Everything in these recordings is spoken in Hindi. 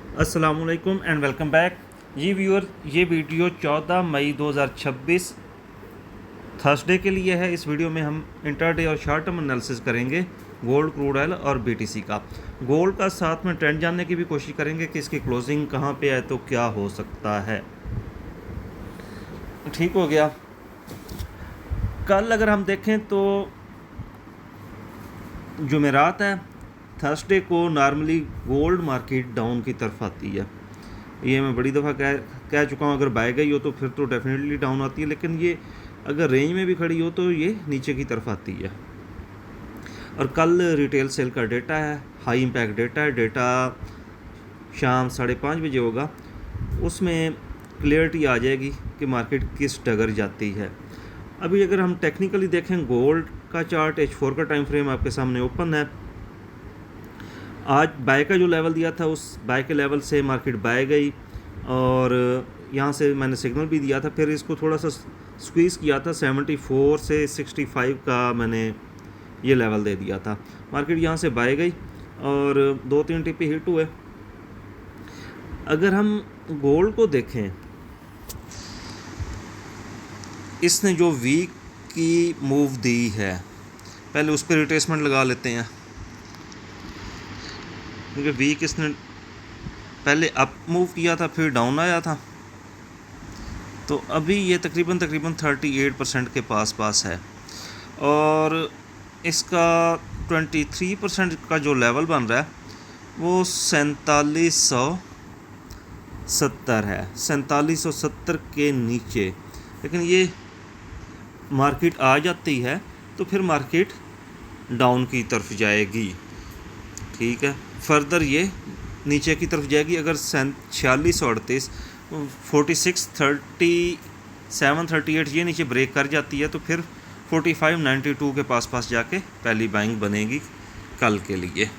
अस्सलामुअलैकुम एंड वेलकम बैक। जी व्यूअर, ये वीडियो 14 मई 2026 थर्सडे के लिए है। इस वीडियो में हम इंटरडे और शॉर्ट टर्म एनालिसिस करेंगे गोल्ड, क्रूड ऑयल और बीटीसी का। गोल्ड का साथ में ट्रेंड जानने की भी कोशिश करेंगे कि इसकी क्लोजिंग कहाँ पे है तो क्या हो सकता है। ठीक हो गया। कल अगर हम देखें तो जुमेरात है, थर्सडे को नॉर्मली गोल्ड मार्केट डाउन की तरफ आती है। ये मैं बड़ी दफ़ा कह चुका हूँ, अगर बाय गई हो तो फिर तो डेफिनेटली डाउन आती है, लेकिन ये अगर रेंज में भी खड़ी हो तो ये नीचे की तरफ आती है। और कल रिटेल सेल का डेटा है, हाई इम्पैक्ट डेटा है। डेटा शाम 5:30 बजे होगा, उसमें क्लियरिटी आ जाएगी कि मार्केट किस डगर जाती है। अभी अगर हम टेक्निकली देखें गोल्ड का चार्ट, H4 का टाइम फ्रेम आपके सामने ओपन है। आज बाय का जो लेवल दिया था उस बाय के लेवल से मार्केट बाय गई और यहाँ से मैंने सिग्नल भी दिया था, फिर इसको थोड़ा सा स्क्वीज़ किया था। 74 से 65 का मैंने ये लेवल दे दिया था। मार्केट यहाँ से बाय गई और 2-3 टिप हिट हुए। अगर हम गोल्ड को देखें, इसने जो वीक की मूव दी है, पहले उस पर रिट्रेसमेंट लगा लेते हैं, क्योंकि वीक इसने पहले अप मूव किया था फिर डाउन आया था। तो अभी ये तकरीबन 38% के पास है और इसका 23% का जो लेवल बन रहा है वो 4770 है, 4770 के नीचे। लेकिन ये मार्केट आ जाती है तो फिर मार्केट डाउन की तरफ जाएगी। ठीक है, फर्दर ये नीचे की तरफ जाएगी। अगर 4638 463738 ये नीचे ब्रेक कर जाती है तो फिर 4592 के पास जाके पहली बाइंग बनेगी कल के लिए।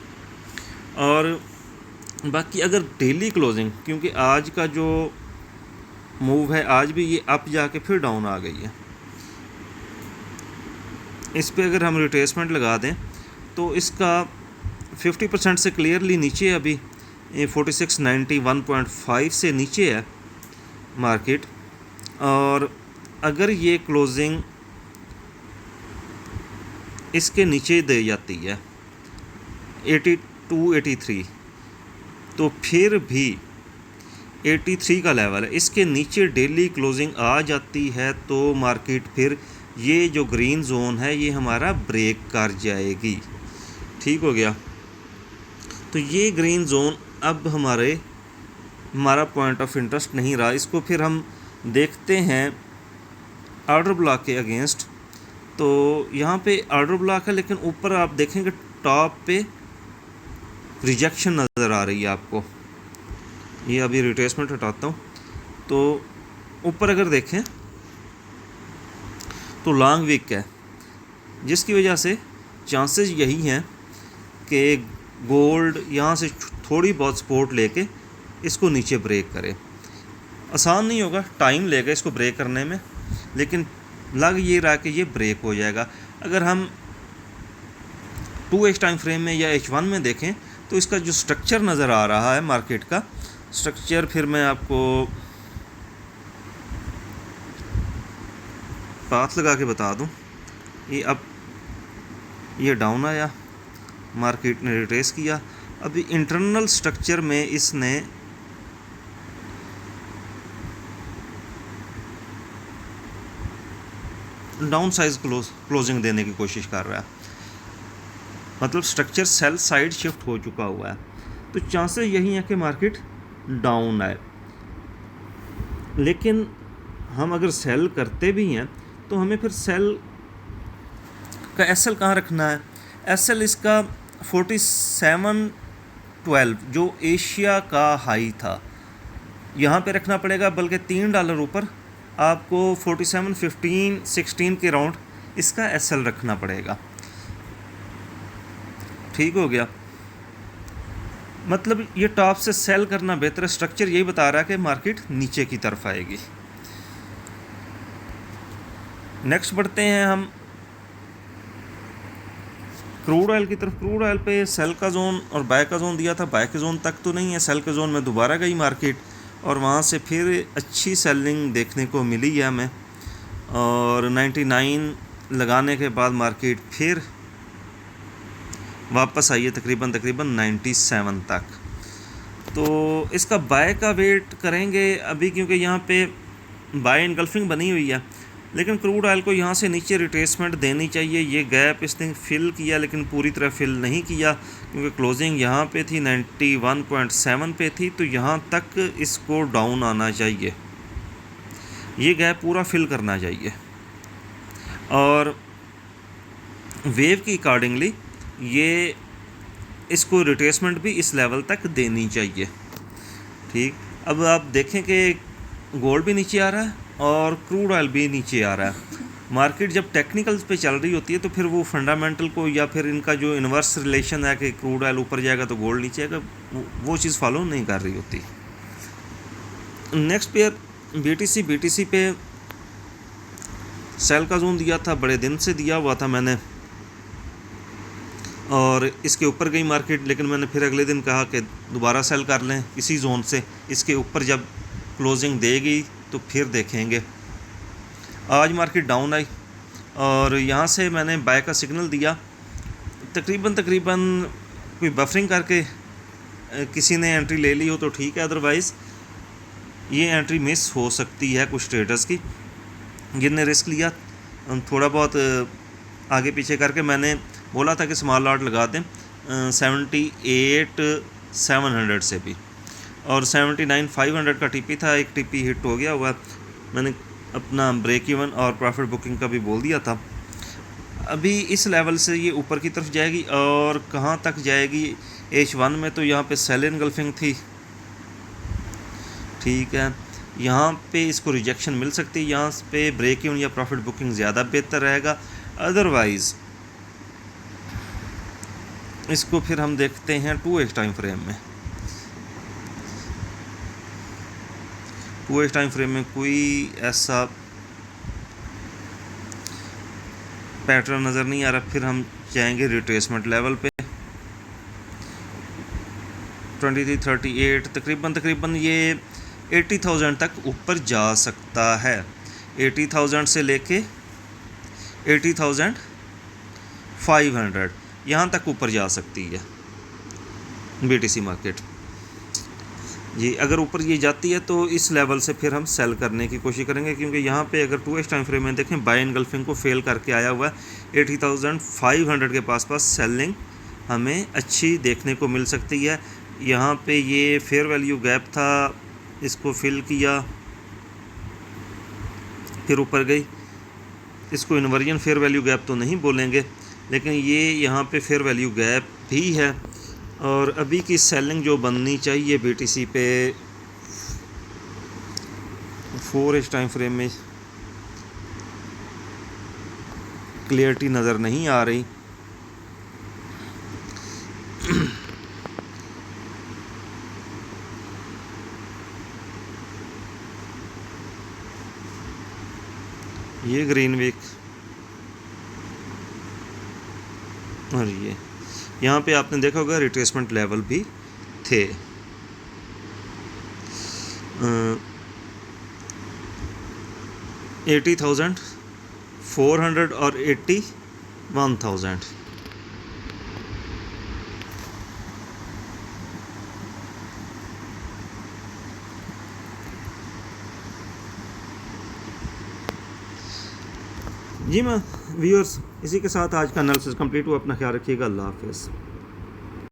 और बाकी अगर डेली क्लोजिंग, क्योंकि आज का जो मूव है आज भी ये अप जाके फिर डाउन आ गई है, इस पे अगर हम रिट्रेसमेंट लगा दें तो इसका 50% से क्लियरली नीचे है। अभी 4691.5 से नीचे है मार्केट। और अगर ये क्लोजिंग इसके नीचे दे जाती है 82-83, तो फिर भी 83 का लेवल है, इसके नीचे डेली क्लोजिंग आ जाती है तो मार्केट फिर ये जो ग्रीन जोन है ये हमारा ब्रेक कर जाएगी। ठीक हो गया। तो ये ग्रीन जोन अब हमारा पॉइंट ऑफ इंटरेस्ट नहीं रहा। इसको फिर हम देखते हैं ऑर्डर ब्लॉक के अगेंस्ट। तो यहाँ पे ऑर्डर ब्लॉक है, लेकिन ऊपर आप देखेंगे टॉप पे रिजेक्शन नज़र आ रही है आपको। ये अभी रिट्रेसमेंट हटाता हूँ तो ऊपर अगर देखें तो लॉन्ग वीक है, जिसकी वजह से चांसेस यही हैं कि गोल्ड यहाँ से थोड़ी बहुत सपोर्ट लेके इसको नीचे ब्रेक करे। आसान नहीं होगा, टाइम लेगा इसको ब्रेक करने में, लेकिन लग ये रहा कि ये ब्रेक हो जाएगा। अगर हम 2H टाइम फ्रेम में या H1 में देखें तो इसका जो स्ट्रक्चर नज़र आ रहा है मार्केट का स्ट्रक्चर, फिर मैं आपको पाथ लगा के बता दूं। ये अब ये डाउन आया, मार्केट ने रिट्रेस किया। अभी इंटरनल स्ट्रक्चर में इसने डाउन साइज क्लोजिंग देने की कोशिश कर रहा है, मतलब स्ट्रक्चर सेल साइड शिफ्ट हो चुका हुआ है। तो चांसेस यही है कि मार्केट डाउन आए। लेकिन हम अगर सेल करते भी हैं तो हमें फिर सेल का एसएल कहाँ रखना है। एसएल इसका 4712 जो एशिया का हाई था यहाँ पे रखना पड़ेगा, बल्कि $3 ऊपर आपको 4715-16 के राउंड इसका एसएल रखना पड़ेगा। ठीक हो गया। मतलब ये टॉप से सेल करना बेहतर है। स्ट्रक्चर यही बता रहा है कि मार्केट नीचे की तरफ आएगी। नेक्स्ट बढ़ते हैं हम क्रूड ऑयल की तरफ, क्रूड ऑयल पे सेल का जोन और बाय का जोन दिया था, बाय के जोन तक तो नहीं है, सेल के जोन में दोबारा गई मार्केट और वहाँ से फिर अच्छी सेलिंग देखने को मिली है हमें, और 99 लगाने के बाद मार्केट फिर वापस आई है तकरीबन 97 तक। तो इसका बाय का वेट करेंगे अभी, क्योंकि यहाँ पे बाय इनगल्फिंग बनी हुई है, लेकिन क्रूड ऑयल को यहाँ से नीचे रिट्रेसमेंट देनी चाहिए। ये गैप इसने फिल किया लेकिन पूरी तरह फिल नहीं किया, क्योंकि क्लोजिंग यहाँ पे थी 91.7 पे थी, तो यहाँ तक इसको डाउन आना चाहिए, ये गैप पूरा फिल करना चाहिए और वेव की अकॉर्डिंगली ये इसको रिट्रेसमेंट भी इस लेवल तक देनी चाहिए। ठीक, अब आप देखें कि गोल्ड भी नीचे आ रहा है और क्रूड ऑयल भी नीचे आ रहा है। मार्केट जब टेक्निकल्स पे चल रही होती है तो फिर वो फंडामेंटल को या फिर इनका जो इन्वर्स रिलेशन है कि क्रूड ऑयल ऊपर जाएगा तो गोल्ड नीचे आएगा, वो चीज़ फॉलो नहीं कर रही होती। नेक्स्ट पेयर BTC पे सेल का जोन दिया था, बड़े दिन से दिया हुआ था मैंने, और इसके ऊपर गई मार्केट, लेकिन मैंने फिर अगले दिन कहा कि दोबारा सेल कर लें इसी जोन से, इसके ऊपर जब क्लोजिंग देगी तो फिर देखेंगे। आज मार्केट डाउन आई और यहाँ से मैंने बाय का सिग्नल दिया, तकरीबन कोई बफरिंग करके किसी ने एंट्री ले ली हो तो ठीक है, अदरवाइज़ ये एंट्री मिस हो सकती है कुछ ट्रेडर्स की, जिनने रिस्क लिया थोड़ा बहुत आगे पीछे करके। मैंने बोला था कि स्मॉल लॉट लगा दें 78,700 से भी, और 79,500 का टीपी था, एक टीपी हिट हो गया हुआ। मैंने अपना ब्रेक इवन और प्रॉफिट बुकिंग का भी बोल दिया था। अभी इस लेवल से ये ऊपर की तरफ जाएगी और कहाँ तक जाएगी, H1 में तो यहाँ पे सेल इनगल्फिंग थी, ठीक है, यहाँ पे इसको रिजेक्शन मिल सकती है, यहाँ पे ब्रेक इवन या प्रॉफिट बुकिंग ज़्यादा बेहतर रहेगा। अदरवाइज़ इसको फिर हम देखते हैं 2H टाइम फ्रेम में। 2H टाइम फ्रेम में कोई ऐसा पैटर्न नज़र नहीं आ रहा। फिर हम जाएंगे रिट्रेसमेंट लेवल पे 2338, तकरीबन ये 80,000 तक ऊपर जा सकता है। 80,000 से लेके 80,500 यहाँ तक ऊपर जा सकती है BTC मार्केट जी। अगर ऊपर ये जाती है तो इस लेवल से फिर हम सेल करने की कोशिश करेंगे, क्योंकि यहाँ पे अगर 2H टाइम फ्रेम में देखें बाय इनगल्फिंग को फेल करके आया हुआ है। 80,500 के पास सेलिंग हमें अच्छी देखने को मिल सकती है। यहाँ पे ये फेयर वैल्यू गैप था, इसको फिल किया, फिर ऊपर गई। इसको इन्वर्जन फेयर वैल्यू गैप तो नहीं बोलेंगे, लेकिन ये यहाँ पे फेयर वैल्यू गैप भी है। और अभी की सेलिंग जो बननी चाहिए BTC पे 4H टाइम फ्रेम में क्लियरिटी नज़र नहीं आ रही। ये ग्रीन वीक और ये यहाँ पे आपने देखा होगा रिट्रेसमेंट लेवल भी थे। 80,400 और 81,000। जी मैं व्यूअर्स, इसी के साथ आज का एनालिसिस कंप्लीट हुआ। अपना ख्याल रखिएगा। अल्लाह हाफ़िज़।